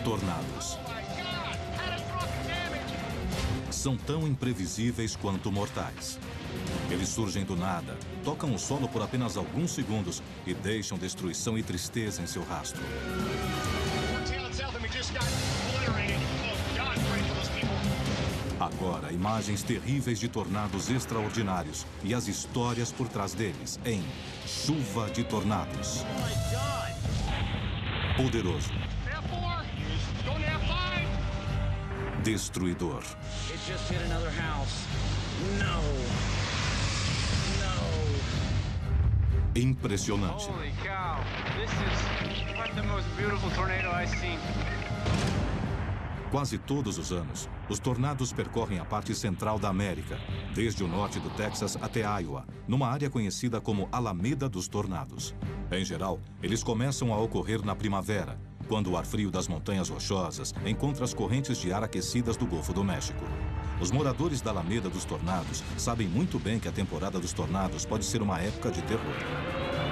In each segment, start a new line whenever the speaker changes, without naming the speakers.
Tornados. São tão imprevisíveis quanto mortais. Eles surgem do nada, tocam o solo por apenas alguns segundos e deixam destruição e tristeza em seu rastro. Agora, imagens terríveis de tornados extraordinários e as histórias por trás deles em Chuva de Tornados. Poderoso. Destruidor. Impressionante. Quase todos os anos, os tornados percorrem a parte central da América, desde o norte do Texas até Iowa, numa área conhecida como Alameda dos Tornados. Em geral, eles começam a ocorrer na primavera, quando o ar frio das montanhas rochosas encontra as correntes de ar aquecidas do Golfo do México. Os moradores da Alameda dos Tornados sabem muito bem que a temporada dos tornados pode ser uma época de terror.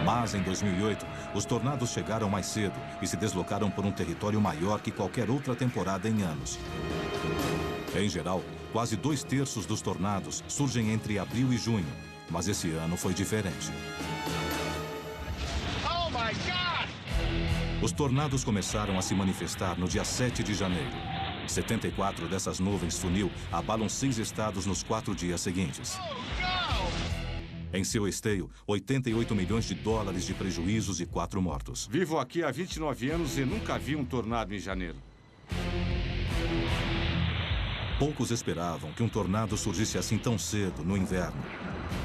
Mas, em 2008, os tornados chegaram mais cedo e se deslocaram por um território maior que qualquer outra temporada em anos. Em geral, quase 2/3 dos tornados surgem entre abril e junho, mas esse ano foi diferente.
Oh my God!
Os tornados começaram a se manifestar no dia 7 de janeiro. 74 dessas nuvens funil abalam 6 estados nos 4 dias seguintes. Em seu esteio, 88 milhões de dólares de prejuízos e 4 mortos.
Vivo aqui há 29 anos e nunca vi um tornado em janeiro.
Poucos esperavam que um tornado surgisse assim tão cedo, no inverno.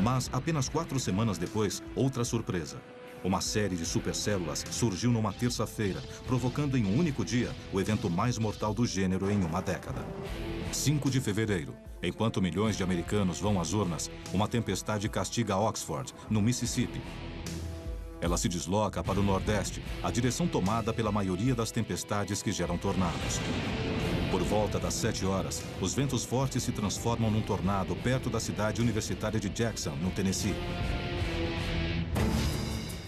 Mas, apenas 4 semanas depois, outra surpresa. Uma série de supercélulas surgiu numa terça-feira, provocando em um único dia o evento mais mortal do gênero em uma década. 5 de fevereiro, enquanto milhões de americanos vão às urnas, uma tempestade castiga Oxford, no Mississippi. Ela se desloca para o nordeste, a direção tomada pela maioria das tempestades que geram tornados. Por volta das 7 horas, os ventos fortes se transformam num tornado perto da cidade universitária de Jackson, no Tennessee.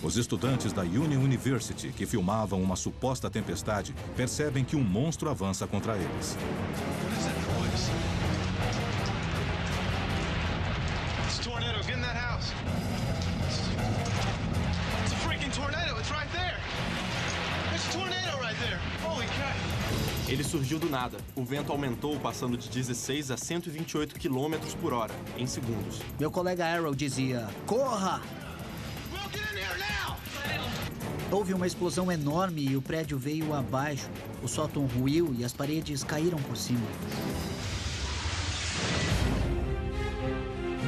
Os estudantes da Union University, que filmavam uma suposta tempestade, percebem que um monstro avança contra eles.
Ele surgiu do nada. O vento aumentou, passando de 16 a 128 km por hora, em segundos.
Meu colega Arrow dizia, corra! Houve uma explosão enorme e o prédio veio abaixo. O sótão ruiu e as paredes caíram por cima.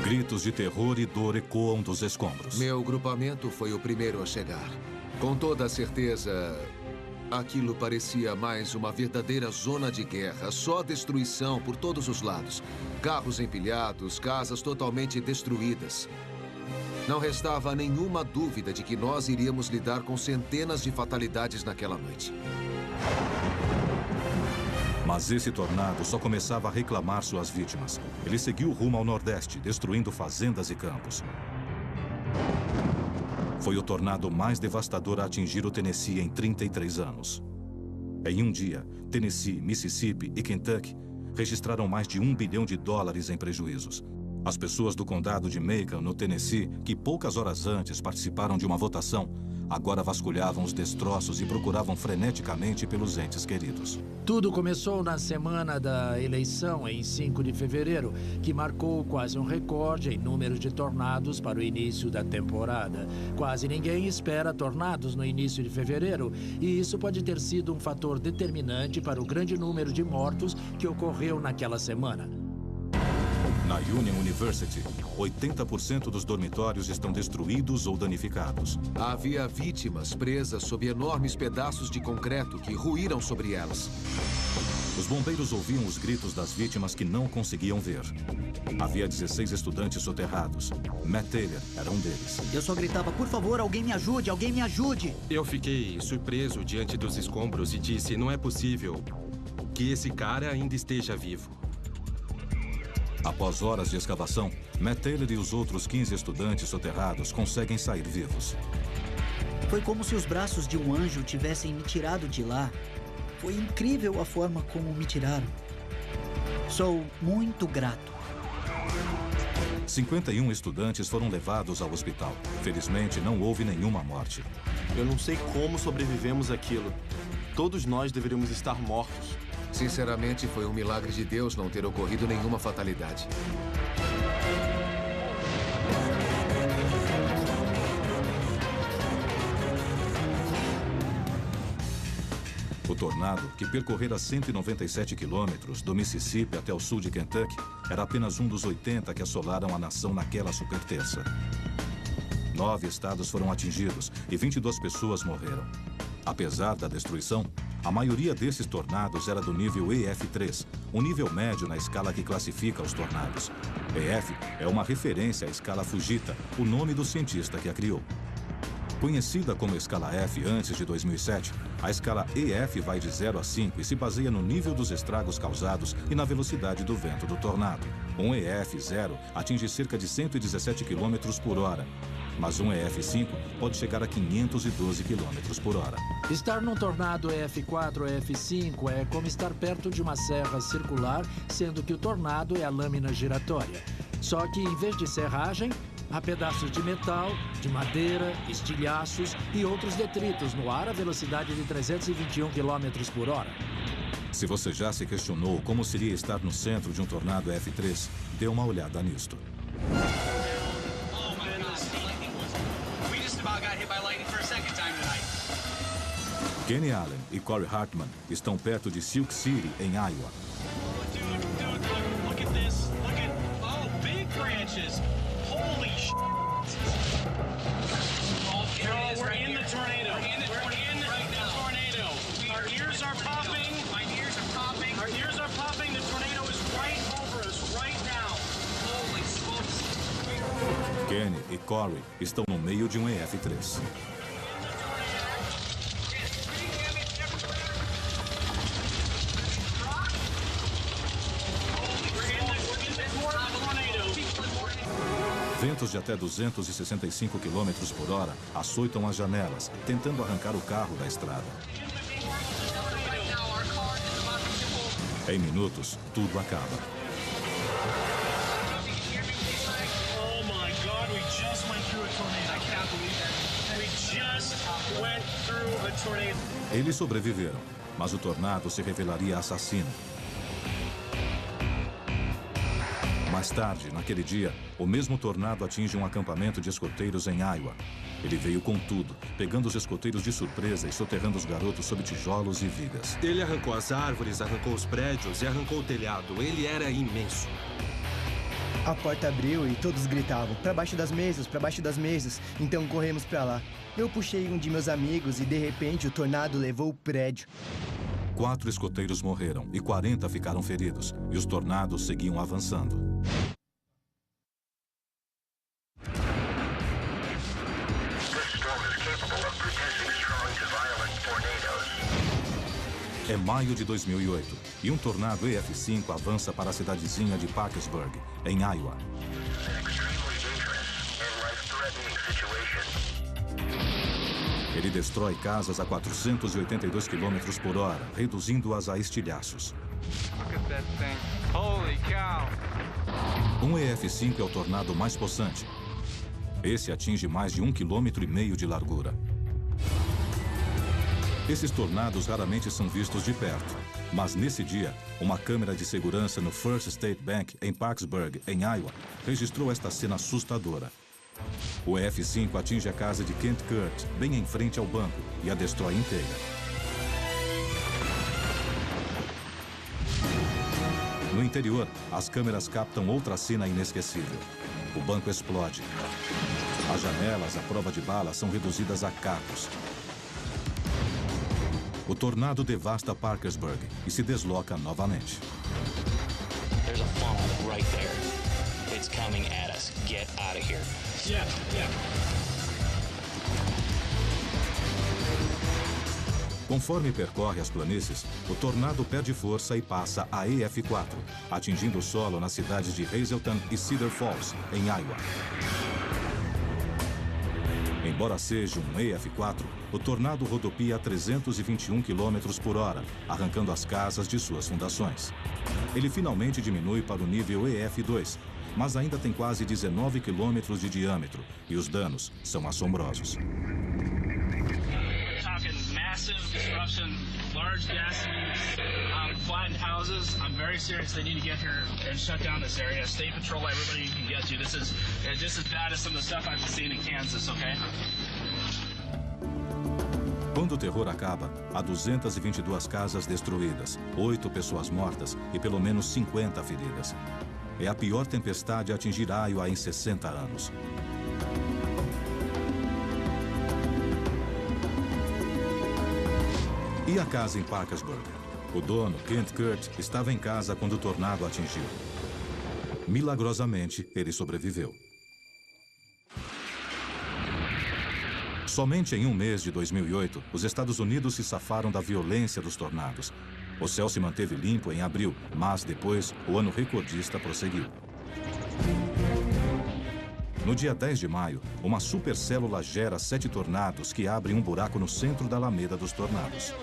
Gritos de terror e dor ecoam dos escombros.
Meu grupamento foi o primeiro a chegar. Com toda certeza, aquilo parecia mais uma verdadeira zona de guerra. Só destruição por todos os lados. Carros empilhados, casas totalmente destruídas. Não restava nenhuma dúvida de que nós iríamos lidar com centenas de fatalidades naquela noite.
Mas esse tornado só começava a reclamar suas vítimas. Ele seguiu rumo ao nordeste, destruindo fazendas e campos. Foi o tornado mais devastador a atingir o Tennessee em 33 anos. Em um dia, Tennessee, Mississippi e Kentucky registraram mais de $1 bilhão em prejuízos. As pessoas do condado de Macon, no Tennessee, que poucas horas antes participaram de uma votação, agora vasculhavam os destroços e procuravam freneticamente pelos entes queridos.
Tudo começou na semana da eleição, em 5 de fevereiro, que marcou quase um recorde em número de tornados para o início da temporada. Quase ninguém espera tornados no início de fevereiro, e isso pode ter sido um fator determinante para o grande número de mortos que ocorreu naquela semana.
Na Union University, 80% dos dormitórios estão destruídos ou danificados.
Havia vítimas presas sob enormes pedaços de concreto que ruíram sobre elas.
Os bombeiros ouviam os gritos das vítimas que não conseguiam ver. Havia 16 estudantes soterrados. Matt Taylor era um deles.
Eu só gritava, por favor, alguém me ajude, alguém me ajude!
Eu fiquei surpreso diante dos escombros e disse, não é possível que esse cara ainda esteja vivo.
Após horas de escavação, Matt Taylor e os outros 15 estudantes soterrados conseguem sair vivos.
Foi como se os braços de um anjo tivessem me tirado de lá. Foi incrível a forma como me tiraram. Sou muito grato.
51 estudantes foram levados ao hospital. Felizmente, não houve nenhuma morte.
Eu não sei como sobrevivemos àquilo. Todos nós deveríamos estar mortos.
Sinceramente, foi um milagre de Deus não ter ocorrido nenhuma fatalidade.
O tornado, que percorrera 197 quilômetros do Mississippi até o sul de Kentucky, era apenas um dos 80 que assolaram a nação naquela superterça. 9 estados foram atingidos e 22 pessoas morreram. Apesar da destruição, a maioria desses tornados era do nível EF3, um nível médio na escala que classifica os tornados. EF é uma referência à escala Fujita, o nome do cientista que a criou. Conhecida como escala F antes de 2007, a escala EF vai de 0 a 5 e se baseia no nível dos estragos causados e na velocidade do vento do tornado. Um EF0 atinge cerca de 117 km por hora, mas um EF5 pode chegar a 512 km por hora.
Estar num tornado EF4 ou EF5 é como estar perto de uma serra circular, sendo que o tornado é a lâmina giratória. Só que, em vez de serragem, há pedaços de metal, de madeira, estilhaços e outros detritos no ar à velocidade de 321 km por hora.
Se você já se questionou como seria estar no centro de um tornado F3, dê uma olhada nisto. Kenny Allen e Corey Hartman estão perto de Silk City, em Iowa. Kenny e Corey estão no meio de um EF3. Ventos de até 265 km por hora açoitam as janelas, tentando arrancar o carro da estrada. Em minutos, tudo acaba. Eles sobreviveram, mas o tornado se revelaria assassino. Mais tarde, naquele dia, o mesmo tornado atinge um acampamento de escoteiros em Iowa. Ele veio com tudo, pegando os escoteiros de surpresa e soterrando os garotos sob tijolos e vigas.
Ele arrancou as árvores, arrancou os prédios e arrancou o telhado. Ele era imenso.
A porta abriu e todos gritavam, para baixo das mesas, para baixo das mesas. Então corremos para lá. Eu puxei um de meus amigos e de repente o tornado levou o prédio.
4 escoteiros morreram e 40 ficaram feridos, e os tornados seguiam avançando. É maio de 2008 e um tornado EF5 avança para a cidadezinha de Parkersburg, em Iowa. Ele destrói casas a 482 km por hora, reduzindo-as a estilhaços. Um EF5 é o tornado mais possante. Esse atinge mais de 1,5 km de largura. Esses tornados raramente são vistos de perto, mas nesse dia, uma câmera de segurança no First State Bank, em Parkersburg, em Iowa, registrou esta cena assustadora. O EF5 atinge a casa de Kent Kurt, bem em frente ao banco, e a destrói inteira. No interior, as câmeras captam outra cena inesquecível. O banco explode. As janelas à prova de bala são reduzidas a cacos. O tornado devasta Parkersburg e se desloca novamente.
There's a funnel right there. It's coming at us. Get out of here. Yeah.
Conforme percorre as planícies, o tornado perde força e passa a EF4, atingindo o solo nas cidades de Hazleton e Cedar Falls, em Iowa. Em Embora seja um EF4, o tornado rodopia a 321 km por hora, arrancando as casas de suas fundações. Ele finalmente diminui para o nível EF2, mas ainda tem quase 19 km de diâmetro e os danos são assombrosos.
Massive disruption, large gas leaks, flattened houses. I'm very serious. They need to get here and shut down this area. State patrol, everybody you can get to. This is just as bad as some of the stuff I've seen in Kansas, okay?
Quando o terror acaba, há 222 casas destruídas, 8 pessoas mortas e pelo menos 50 feridas. É a pior tempestade a atingir Iowa em 60 anos. E a casa em Parkersburg? O dono, Kent Kurt, estava em casa quando o tornado atingiu. Milagrosamente, ele sobreviveu. Somente em um mês de 2008, os Estados Unidos se safaram da violência dos tornados. O céu se manteve limpo em abril, mas depois o ano recordista prosseguiu. No dia 10 de maio, uma supercélula gera 7 tornados que abrem um buraco no centro da Alameda dos Tornados.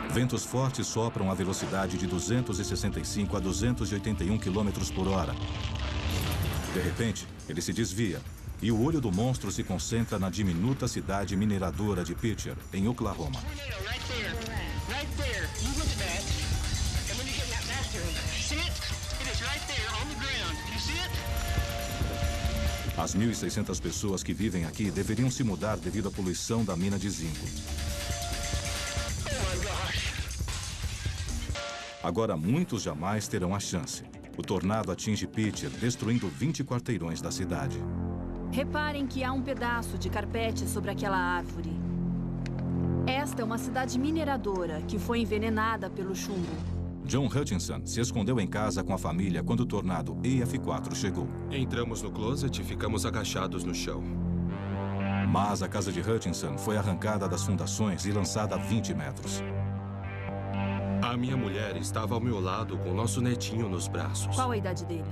Ventos fortes sopram a velocidade de 265 a 281 km por hora. De repente, ele se desvia e o olho do monstro se concentra na diminuta cidade mineradora de Pitcher, em Oklahoma. As 1.600 pessoas que vivem aqui deveriam se mudar devido à poluição da mina de zinco. Agora, muitos jamais terão a chance. O tornado atinge Pitcher, destruindo 20 quarteirões da cidade.
Reparem que há um pedaço de carpete sobre aquela árvore. Esta é uma cidade mineradora que foi envenenada pelo chumbo.
John Hutchinson se escondeu em casa com a família quando o tornado EF4 chegou.
Entramos no closet e ficamos agachados no chão.
Mas a casa de Hutchinson foi arrancada das fundações e lançada a 20 metros.
A minha mulher estava ao meu lado com o nosso netinho nos braços.
Qual a idade dele?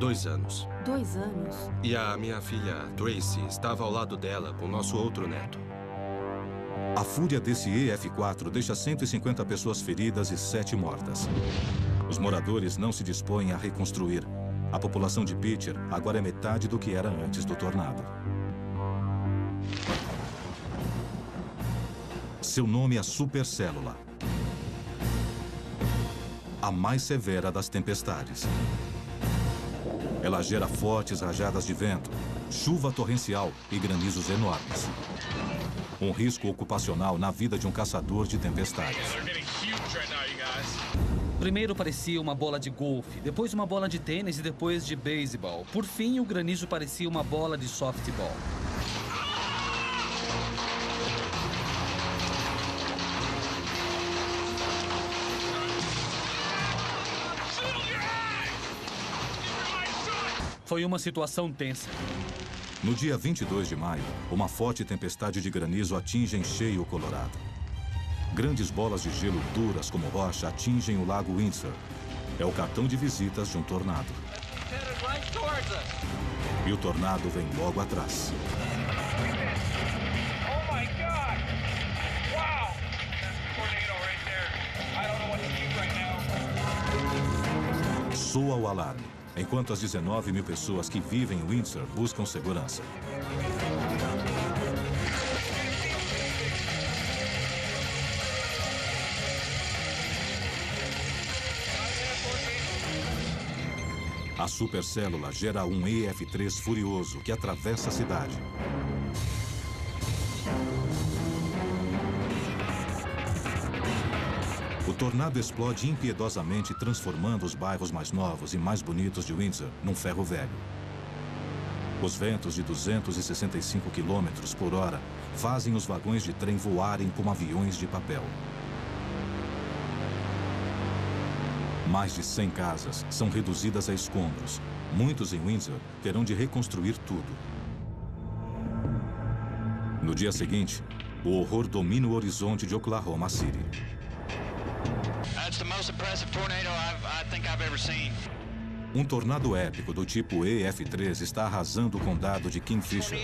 2 anos.
2 anos?
E a minha filha, Tracy, estava ao lado dela com o nosso outro neto.
A fúria desse EF4 deixa 150 pessoas feridas e 7 mortas. Os moradores não se dispõem a reconstruir. A população de Pitcher agora é metade do que era antes do tornado. Seu nome é supercélula. A mais severa das tempestades. Ela gera fortes rajadas de vento, chuva torrencial e granizos enormes. Um risco ocupacional na vida de um caçador de tempestades.
Primeiro parecia uma bola de golfe, depois uma bola de tênis e depois de beisebol. Por fim, o granizo parecia uma bola de softball. Foi uma situação tensa.
No dia 22 de maio, uma forte tempestade de granizo atinge em cheio o Colorado. Grandes bolas de gelo duras como rocha atingem o lago Windsor. É o cartão de visitas de um tornado. E o tornado vem logo atrás. Soa o alarme, enquanto as 19 mil pessoas que vivem em Windsor buscam segurança. A supercélula gera um EF3 furioso que atravessa a cidade. O tornado explode impiedosamente, transformando os bairros mais novos e mais bonitos de Windsor num ferro velho. Os ventos de 265 km por hora fazem os vagões de trem voarem como aviões de papel. Mais de 100 casas são reduzidas a escombros. Muitos em Windsor terão de reconstruir tudo. No dia seguinte, o horror domina o horizonte de Oklahoma City.
That's the most impressive tornado I
think I've ever seen.
Um tornado épico do tipo EF3 está arrasando o condado de Kingfisher.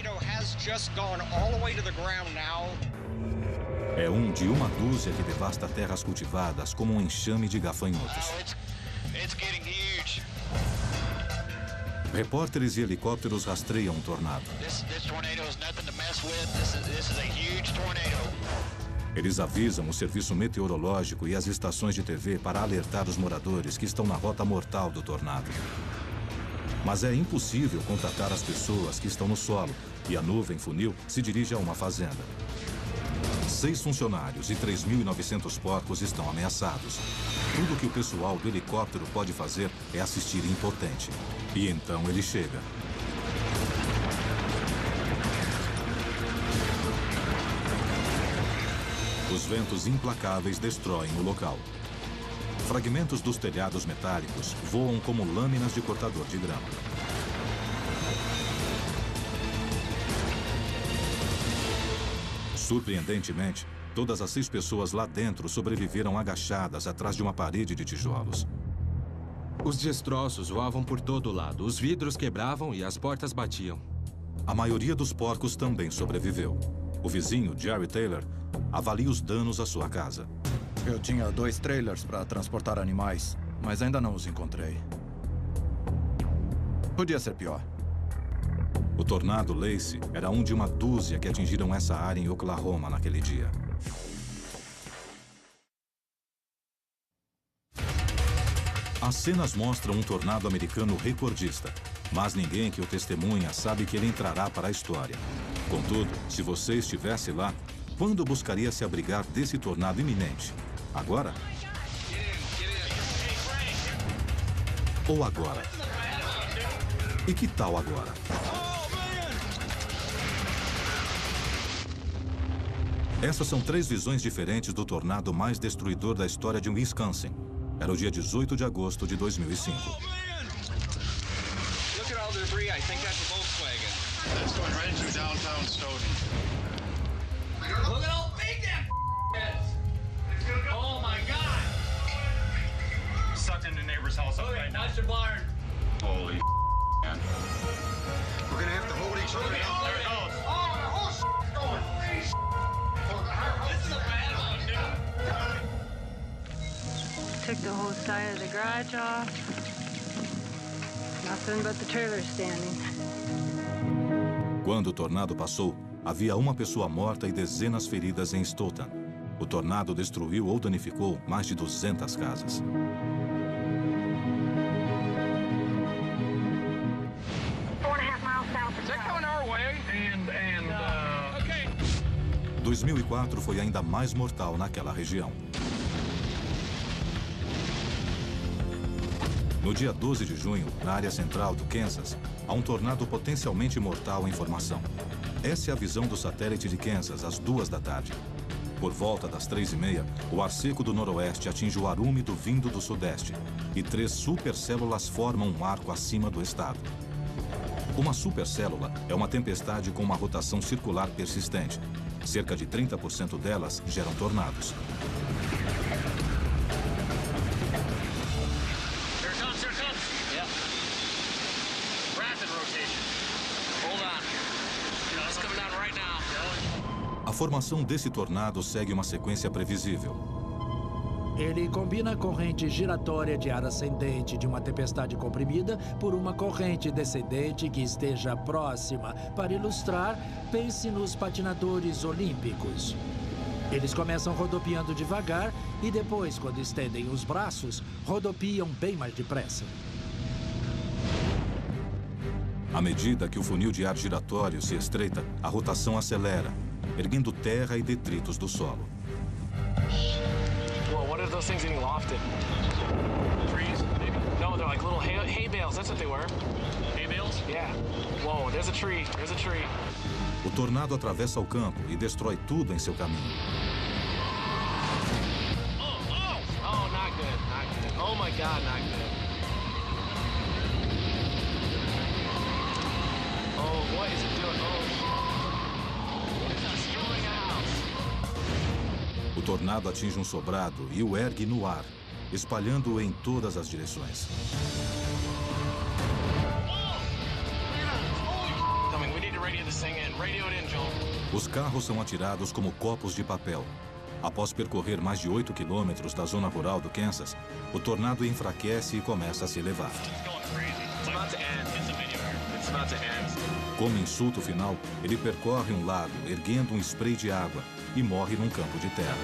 É um de uma dúzia que devasta terras cultivadas como um enxame de gafanhotos. Repórteres e helicópteros rastreiam um tornado. Eles avisam o serviço meteorológico e as estações de TV para alertar os moradores que estão na rota mortal do tornado. Mas é impossível contatar as pessoas que estão no solo e a nuvem funil se dirige a uma fazenda. 6 funcionários e 3.900 porcos estão ameaçados. Tudo que o pessoal do helicóptero pode fazer é assistir impotente. E então ele chega. Os ventos implacáveis destroem o local. Fragmentos dos telhados metálicos voam como lâminas de cortador de grama. Surpreendentemente, todas as 6 pessoas lá dentro sobreviveram agachadas atrás de uma parede de tijolos.
Os destroços voavam por todo lado, os vidros quebravam e as portas batiam.
A maioria dos porcos também sobreviveu. O vizinho, Jerry Taylor, avalia os danos à sua casa.
Eu tinha 2 trailers para transportar animais, mas ainda não os encontrei. Podia ser pior.
O tornado Lacey era um de uma dúzia que atingiram essa área em Oklahoma naquele dia. As cenas mostram um tornado americano recordista, mas ninguém que o testemunha sabe que ele entrará para a história. Contudo, se você estivesse lá, quando buscaria se abrigar desse tornado iminente? Agora? Ou agora? E que tal agora? Essas são 3 visões diferentes do tornado mais destruidor da história de Wisconsin. Era o dia 18 de agosto de 2005.
Oh my God! Sucked into neighbor's house up right now. That's your barn. Holy man. We're gonna have to hold each other down. There it goes. Oh, the whole is going. This is a bad one, dude.
Took the whole side of the garage off. Nothing but the trailer standing.
Quando o tornado passou, havia uma pessoa morta e dezenas feridas em Stoughton. O tornado destruiu ou danificou mais de 200 casas.
Okay.
2004 foi ainda mais mortal naquela região. No dia 12 de junho, na área central do Kansas, há um tornado potencialmente mortal em formação. Essa é a visão do satélite de Kansas às 2 da tarde. Por volta das 3h30, o ar seco do noroeste atinge o ar úmido vindo do sudeste e 3 supercélulas formam um arco acima do estado. Uma supercélula é uma tempestade com uma rotação circular persistente. Cerca de 30% delas geram tornados. A formação desse tornado segue uma sequência previsível.
Ele combina a corrente giratória de ar ascendente de uma tempestade comprimida por uma corrente descendente que esteja próxima. Para ilustrar, pense nos patinadores olímpicos. Eles começam rodopiando devagar e depois, quando estendem os braços, rodopiam bem mais depressa.
À medida que o funil de ar giratório se estreita, a rotação acelera, erguendo terra e detritos do solo.
Well, what are those things getting lofted? Trees, maybe? No, they're like little hay bales. That's what they were. Hay bales? Yeah. Whoa, there's a tree. There's a tree.
O tornado atravessa o campo e destrói tudo em seu caminho.
Oh, not good. Not good. Oh my God, not good. Oh, what is it doing?
O tornado atinge um sobrado e o ergue no ar. espalhando-o em todas as direções. Os carros são atirados como copos de papel. Após percorrer mais de 8 quilômetros da zona rural do Kansas, o tornado enfraquece e começa a se elevar. Como insulto final, ele percorre um lago, erguendo um spray de água, e morre num campo de terra.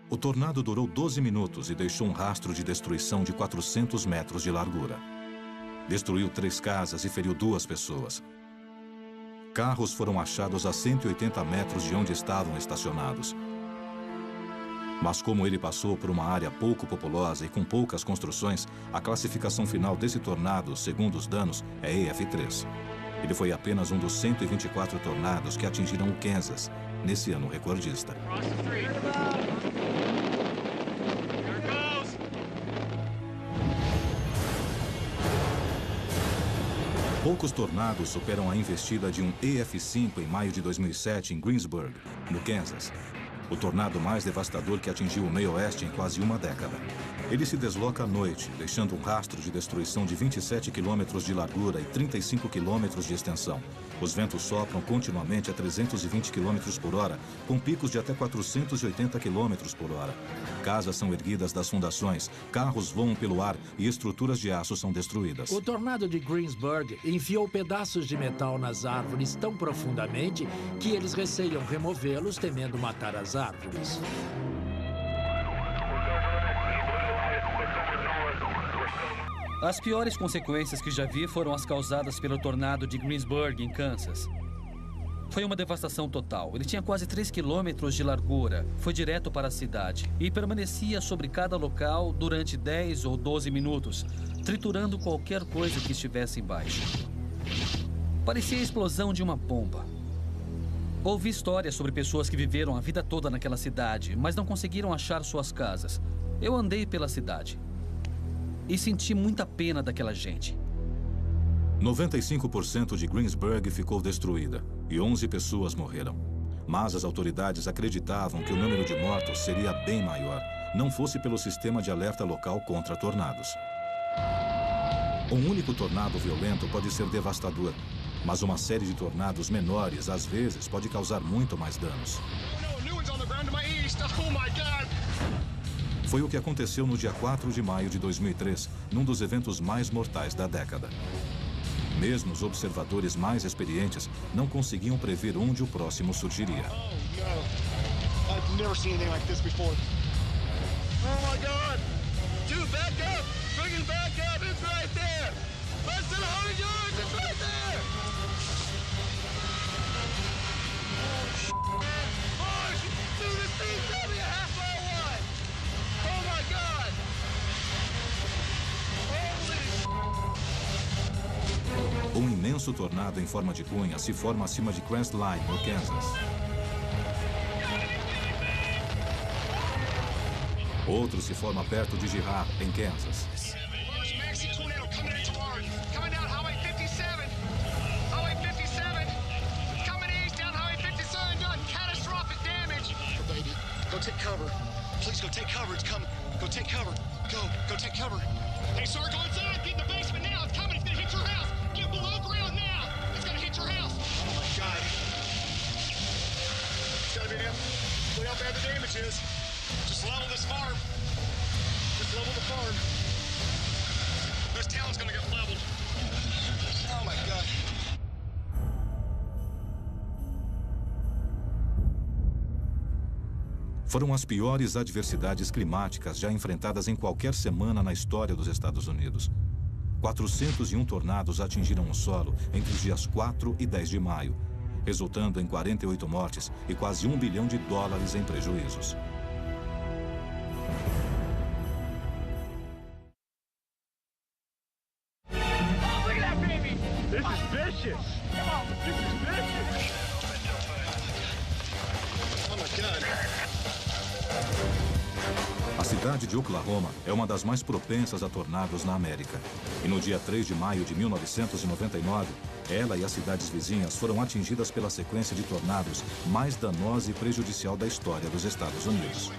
O tornado durou 12 minutos e deixou um rastro de destruição de 400 metros de largura. Destruiu 3 casas e feriu 2 pessoas. Carros foram achados a 180 metros de onde estavam estacionados. Mas como ele passou por uma área pouco populosa e com poucas construções, a classificação final desse tornado, segundo os danos, é EF3. Ele foi apenas um dos 124 tornados que atingiram o Kansas, nesse ano recordista. Poucos tornados superam a investida de um EF5 em maio de 2007 em Greensburg, no Kansas. O tornado mais devastador que atingiu o meio oeste em quase uma década. Ele se desloca à noite, deixando um rastro de destruição de 27 quilômetros de largura e 35 quilômetros de extensão. Os ventos sopram continuamente a 320 quilômetros por hora, com picos de até 480 quilômetros por hora. Casas são erguidas das fundações, carros voam pelo ar e estruturas de aço são destruídas.
O tornado de Greensburg enfiou pedaços de metal nas árvores tão profundamente que eles receiam removê-los, temendo matar as árvores.
As piores consequências que já vi foram as causadas pelo tornado de Greensburg, em Kansas. Foi uma devastação total. Ele tinha quase 3 quilômetros de largura, foi direto para a cidade e permanecia sobre cada local durante 10 ou 12 minutos, triturando qualquer coisa que estivesse embaixo. Parecia a explosão de uma bomba. Ouvi histórias sobre pessoas que viveram a vida toda naquela cidade, mas não conseguiram achar suas casas. Eu andei pela cidade e senti muita pena daquela gente.
95% de Greensburg ficou destruída e 11 pessoas morreram. Mas as autoridades acreditavam que o número de mortos seria bem maior, não fosse pelo sistema de alerta local contra tornados. Um único tornado violento pode ser devastador, mas uma série de tornados menores, às vezes, pode causar muito mais danos. Foi o que aconteceu no dia 4 de maio de 2003, num dos eventos mais mortais da década. Mesmo os observadores mais experientes não conseguiam prever onde o próximo surgiria. Um imenso tornado em forma de cunha se forma acima de Crestline, no Kansas. Outro se forma perto de Girard, em Kansas.
Hey, sir, go inside. Get in the basement now. It's coming. It's gonna hit your house. Get below ground now. It's gonna hit your house. Oh, my God. It's gotta be him. Look how bad the damage is. Just level this farm. Just level the farm. This town's gonna get leveled. Oh, my God.
Foram as piores adversidades climáticas já enfrentadas em qualquer semana na história dos Estados Unidos. 401 tornados atingiram o solo entre os dias 4 e 10 de maio, resultando em 48 mortes e quase $1 bilhão em prejuízos. A cidade de Oklahoma é uma das mais propensas a tornados na América. E no dia 3 de maio de 1999, ela e as cidades vizinhas foram atingidas pela sequência de tornados mais danosa e prejudicial da história dos Estados Unidos.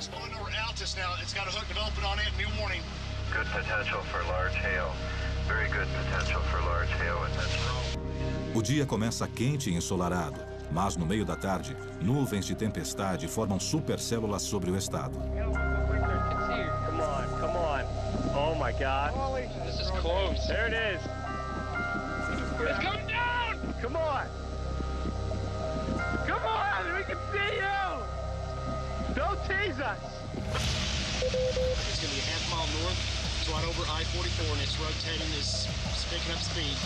Good potential for large hail. Very good potential for large hail in this.
O dia começa quente e ensolarado, mas no meio da tarde, nuvens de tempestade formam supercélulas sobre o estado.
Come on. Oh my God.
This is close.
There it is.
It's coming down!
Come on. Come on, we can see you. Don't tease us.
It's going to be a half mile north. It's right over I-44 and it's rotating, it's picking up speed.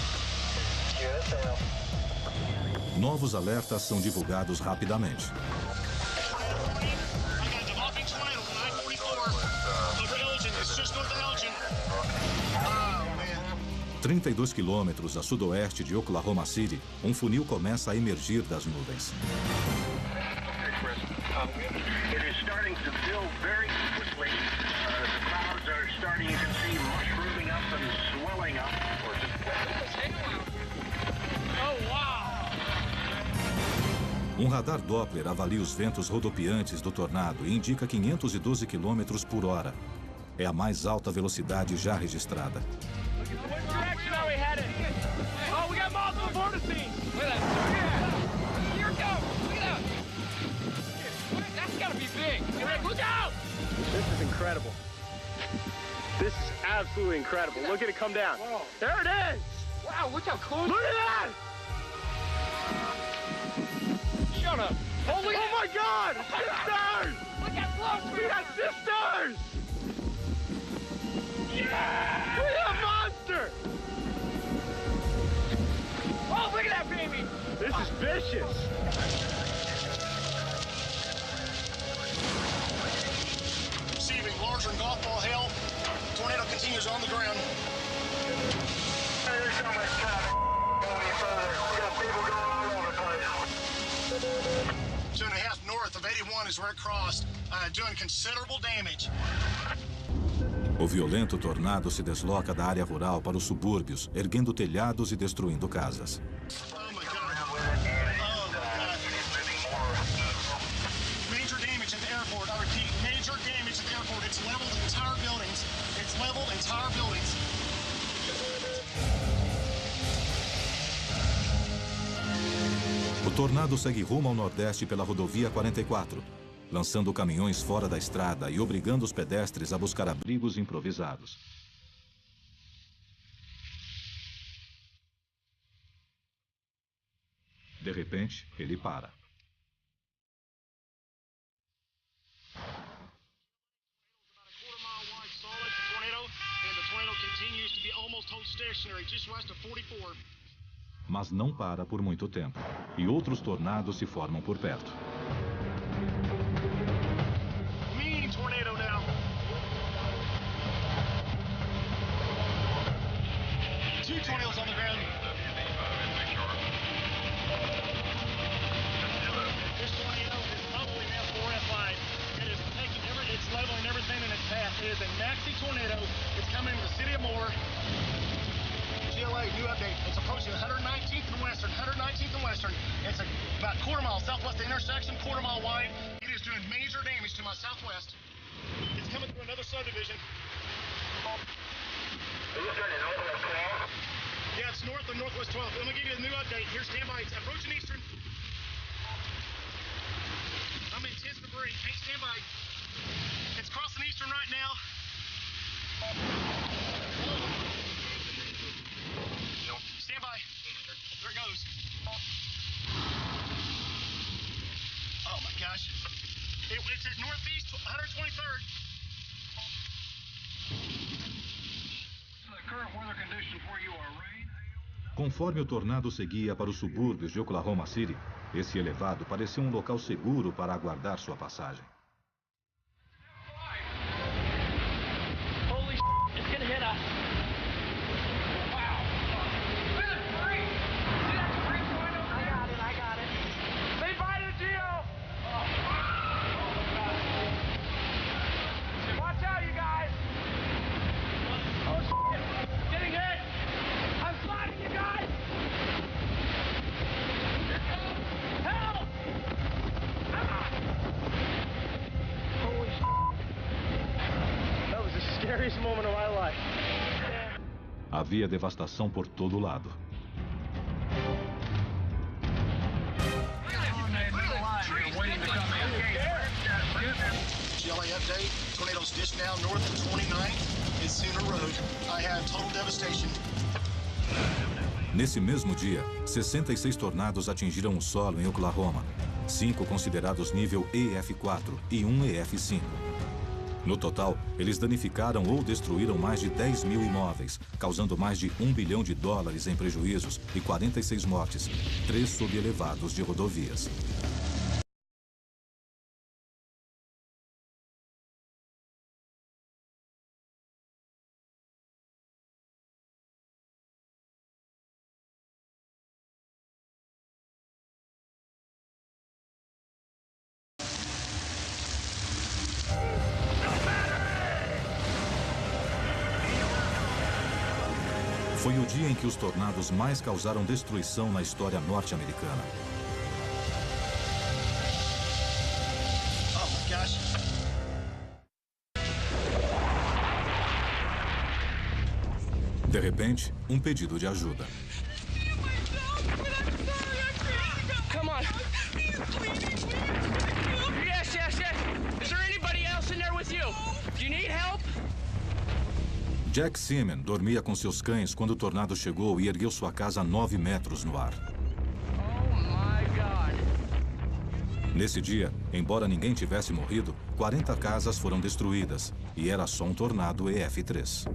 Novos alertas são divulgados rapidamente. 32 quilômetros a sudoeste de Oklahoma City, um funil começa a emergir das nuvens.
It is starting to fill very quickly. The clouds are starting, you can see, mushrooming up and swelling up.
Oh, wow!
Um radar Doppler avalia os ventos rodopiantes do tornado e indica 512 km por hora. É a mais alta velocidade já registrada.
What direction are we headed? Oh, we got multiple vortices! Look at that. Here it goes! Look at that! That's gotta be big! Look out!
This is incredible. This is absolutely incredible. Look at it come down.
Whoa.
There it is!
Wow, look how close!
Look at that!
Shut up! Oh, look
Oh my God! Sisters!
Look how close
We got sisters!
Yeah!
We have a monster!
Oh, look at that baby!
This is vicious.
Receiving larger than golf ball hail. Tornado continues on the ground.
There's so much traffic going further. We got people going all over the place.
2.5 north of 81 is where it crossed, doing considerable damage.
O violento tornado se desloca da área rural para os subúrbios, erguendo telhados e destruindo casas.
Oh my God. Oh my God. Major damage at the airport. I repeat, major damage at the airport. It's leveled entire buildings. It's leveled entire buildings.
O tornado segue rumo ao nordeste pela rodovia 44, lançando caminhões fora da estrada e obrigando os pedestres a buscar abrigos improvisados. De repente, ele para. Mas não para por muito tempo, e outros tornados se formam por perto.
Mean tornado now. Two tornadoes on the ground. This tornado is probably now 4F5. It is taking it's leveling everything in its path. It is a maxi tornado. It's coming to the city of Moore. GLA, new update. It's approaching 119th and Western, 119th and Western. It's about quarter mile southwest of the intersection, quarter mile wide. It is doing major damage to my southwest. It's coming through another subdivision.
Are you turning northwest 12?
Yeah, it's north of northwest 12. Let me give you a new update. Here's standby. It's approaching eastern. I'm in intense debris. Hey, standby. It's crossing eastern right now. Stand by. There it goes. Oh my gosh. It's at northeast 123rd.
The current weather conditions where you are, rain?
Conforme o tornado seguia para os subúrbios de Oklahoma City, esse elevado parecia um local seguro para aguardar sua passagem.
Holy shit, it's gonna hit us. Wow. Look at the tree. See that tree going over there? I got it. Say bye to Gio. Watch out,
greatest moment of my life.
Havia devastação por todo lado.
GLA update. Tornadoes just now north of 29th and Sooner Road. I have total devastation.
Nesse mesmo dia, 66 tornados atingiram o solo em Oklahoma. 5 considerados nível EF4 e 1 EF5. No total, eles danificaram ou destruíram mais de 10 mil imóveis, causando mais de $1 bilhão em prejuízos e 46 mortes, 3 sob elevados de rodovias. Foi o dia em que os tornados mais causaram destruição na história norte-americana.
Oh my gosh.
De repente, um pedido de ajuda.
Come on. Yes, yes, yes. Is there anybody else in there with you? Do you need help?
Jack Seaman dormia com seus cães quando o tornado chegou e ergueu sua casa a 9 metros no ar.
Oh my God.
Nesse dia, embora ninguém tivesse morrido, 40 casas foram destruídas e era só um tornado EF3.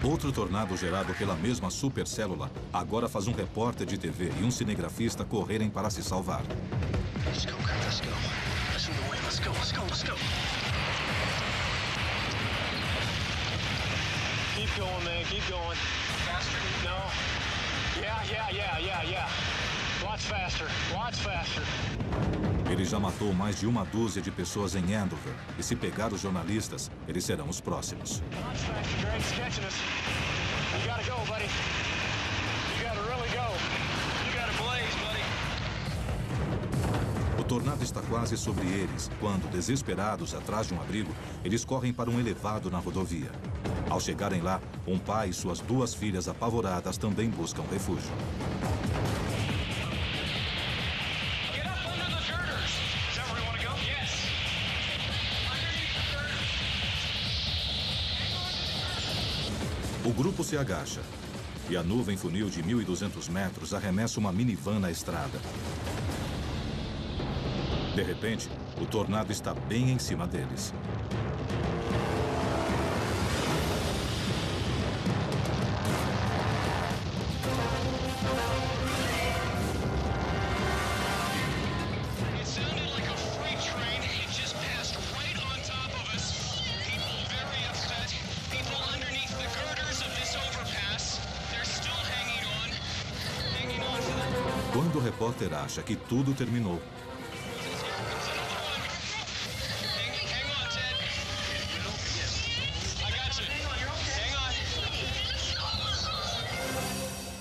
Outro tornado gerado pela mesma supercélula agora faz um repórter de TV e um cinegrafista correrem para se salvar.
Let's go, guys, let's go. Listen to the wind. Let's go, let's go, let's go.
Keep going, man. Keep going. Faster? No. Yeah. Lots faster. Lots faster.
Ele já matou mais de uma dúzia de pessoas em Andover. E se pegar os jornalistas, eles serão os próximos.
Lots faster. Greg's catching us. You gotta go, buddy. You gotta really go. You gotta blaze, buddy.
O tornado está quase sobre eles, quando, desesperados atrás de um abrigo, eles correm para um elevado na rodovia. Ao chegarem lá, um pai e suas 2 filhas apavoradas também buscam refúgio. O grupo se agacha e a nuvem funil de 1.200 metros arremessa uma minivan na estrada. De repente, o tornado está bem em cima deles. Quando o repórter acha que tudo terminou,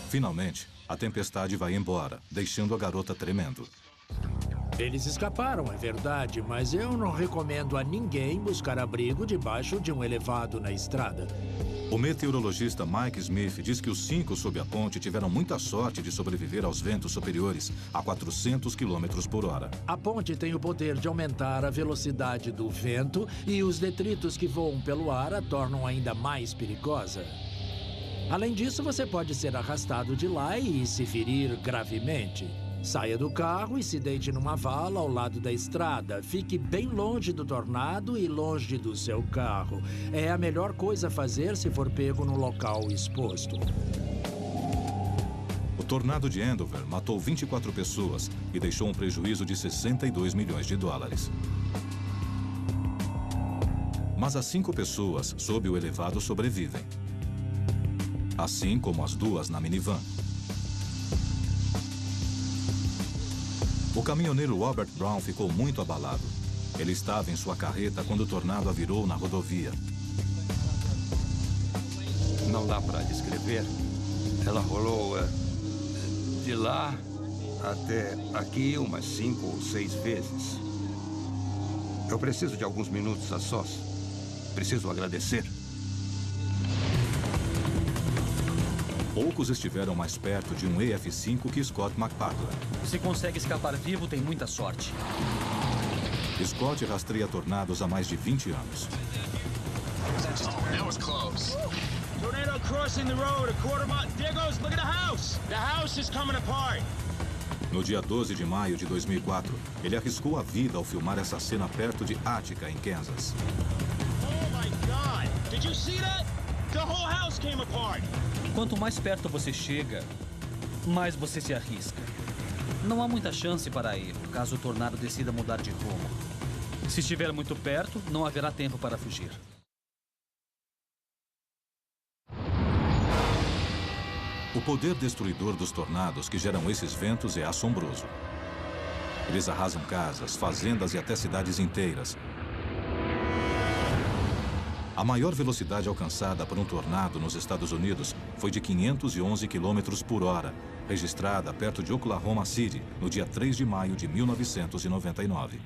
finalmente, a tempestade vai embora, deixando a garota tremendo.
Eles escaparam, é verdade, mas eu não recomendo a ninguém buscar abrigo debaixo de um elevado na estrada.
O meteorologista Mike Smith diz que os 5 sob a ponte tiveram muita sorte de sobreviver aos ventos superiores a 400 km por hora.
A ponte tem o poder de aumentar a velocidade do vento e os detritos que voam pelo ar a tornam ainda mais perigosa. Além disso, você pode ser arrastado de lá e se ferir gravemente. Saia do carro e se deite numa vala ao lado da estrada. Fique bem longe do tornado e longe do seu carro. É a melhor coisa a fazer se for pego no local exposto.
O tornado de Andover matou 24 pessoas e deixou um prejuízo de $62 milhões. Mas as 5 pessoas sob o elevado sobrevivem. Assim como as 2 na minivan. O caminhoneiro Robert Brown ficou muito abalado. Ele estava em sua carreta quando o tornado a virou na rodovia.
Não dá para descrever. Ela rolou de lá até aqui umas 5 ou 6 vezes. Eu preciso de alguns minutos a sós. Preciso agradecer.
Poucos estiveram mais perto de um EF-5 que Scott McPartland.
Se consegue escapar vivo, tem muita sorte.
Scott rastreia tornados há mais de 20 anos.
That was close.
Tornado crossing the road, a quarter mile. There goes, look at the house. The house is coming apart.
No dia 12 de maio de 2004, ele arriscou a vida ao filmar essa cena perto de Attica, em Kansas.
Oh my God! Did you see that? The whole house came apart.
Quanto mais perto você chega, mais você se arrisca. Não há muita chance para erro, caso o tornado decida mudar de rumo. Se estiver muito perto, não haverá tempo para fugir.
O poder destruidor dos tornados que geram esses ventos é assombroso. Eles arrasam casas, fazendas e até cidades inteiras. A maior velocidade alcançada por um tornado nos Estados Unidos foi de 511 km por hora, registrada perto de Oklahoma City, no dia 3 de maio de 1999.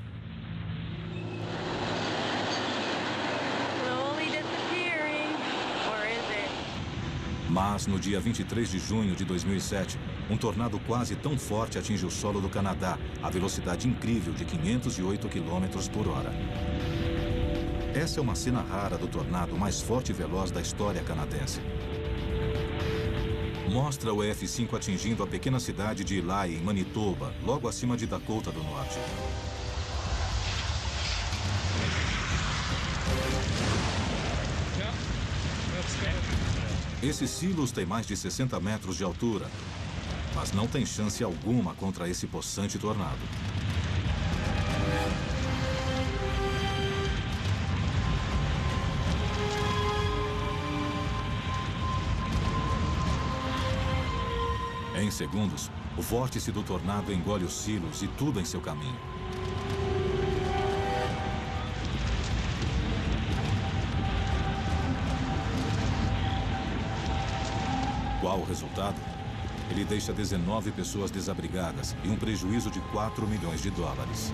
Mas, no dia 23 de junho de 2007, um tornado quase tão forte atinge o solo do Canadá, a velocidade incrível de 508 km por hora. Essa é uma cena rara do tornado mais forte e veloz da história canadense. Mostra o EF-5 atingindo a pequena cidade de Eli, em Manitoba, logo acima de Dakota do Norte. Esses silos têm mais de 60 metros de altura, mas não tem chance alguma contra esse possante tornado. Em segundos, o vórtice do tornado engole os silos e tudo em seu caminho. Qual o resultado? Ele deixa 19 pessoas desabrigadas e um prejuízo de 4 milhões de dólares.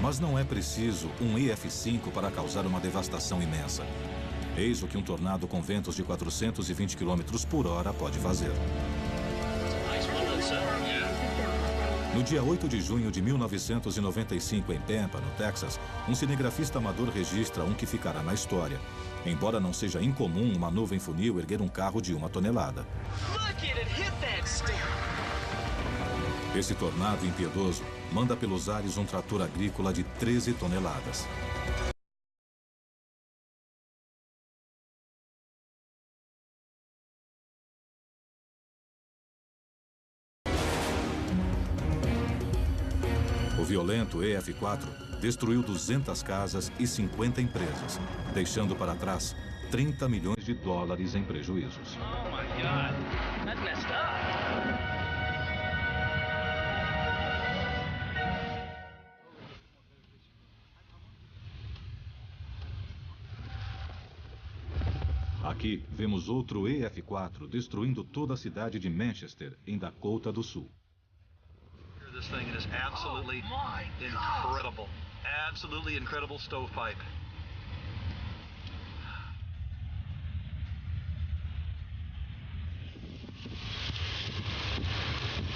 Mas não é preciso um EF-5 para causar uma devastação imensa. Eis o que um tornado com ventos de 420 km por hora pode fazer. No dia 8 de junho de 1995, em Pampa, no Texas, um cinegrafista amador registra um que ficará na história. Embora não seja incomum uma nuvem funil erguer um carro de 1 tonelada. Esse tornado impiedoso manda pelos ares um trator agrícola de 13 toneladas. O violento EF-4 destruiu 200 casas e 50 empresas, deixando para trás 30 milhões de dólares em prejuízos.
Oh my God, that's messed up.
Aqui vemos outro EF-4 destruindo toda a cidade de Manchester, em Dakota do Sul.
This thing is absolutely incredible. Absolutely incredible stovepipe.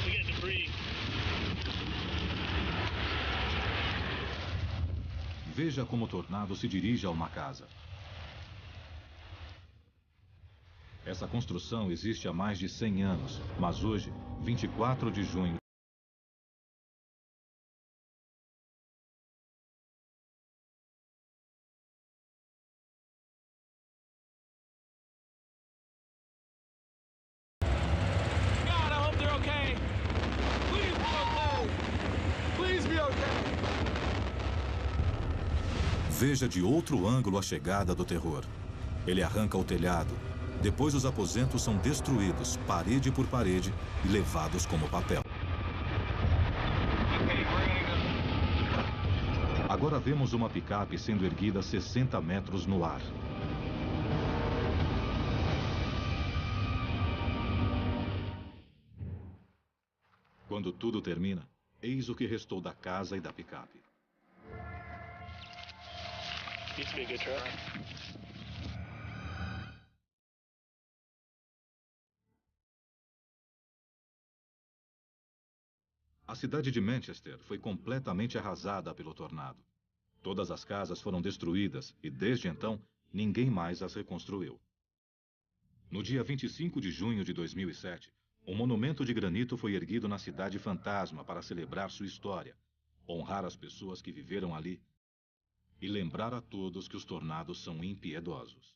We got debris.
Veja como o tornado se dirige a uma casa. Essa construção existe há mais de 100 anos, mas hoje, 24 de junho, veja de outro ângulo a chegada do terror. Ele arranca o telhado. Depois os aposentos são destruídos, parede por parede, e levados como papel. Agora Agora vemos uma picape sendo erguida 60 metros no ar. Quando tudo termina, eis o que restou da casa e da picape.
Used to be a good truck.
A cidade de Manchester foi completamente arrasada pelo tornado. Todas as casas foram destruídas e, desde então, ninguém mais as reconstruiu. No dia 25 de junho de 2007, um monumento de granito foi erguido na cidade fantasma para celebrar sua história, honrar as pessoas que viveram ali e lembrar a todos que os tornados são impiedosos.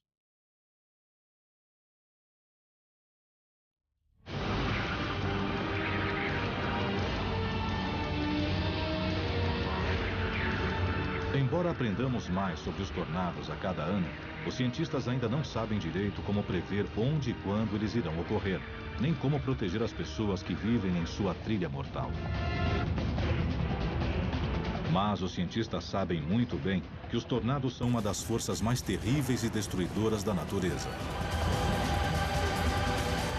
Embora aprendamos mais sobre os tornados a cada ano, os cientistas ainda não sabem direito como prever onde e quando eles irão ocorrer, nem como proteger as pessoas que vivem em sua trilha mortal. Mas os cientistas sabem muito bem que os tornados são uma das forças mais terríveis e destruidoras da natureza.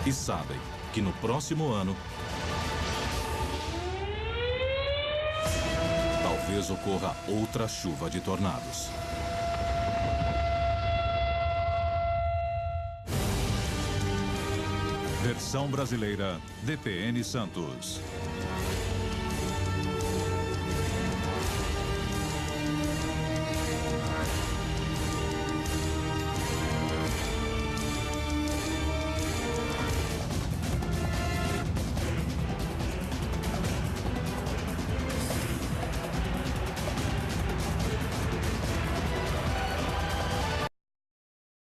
E sabem que no próximo ano, talvez ocorra outra chuva de tornados. Versão brasileira, DPN Santos.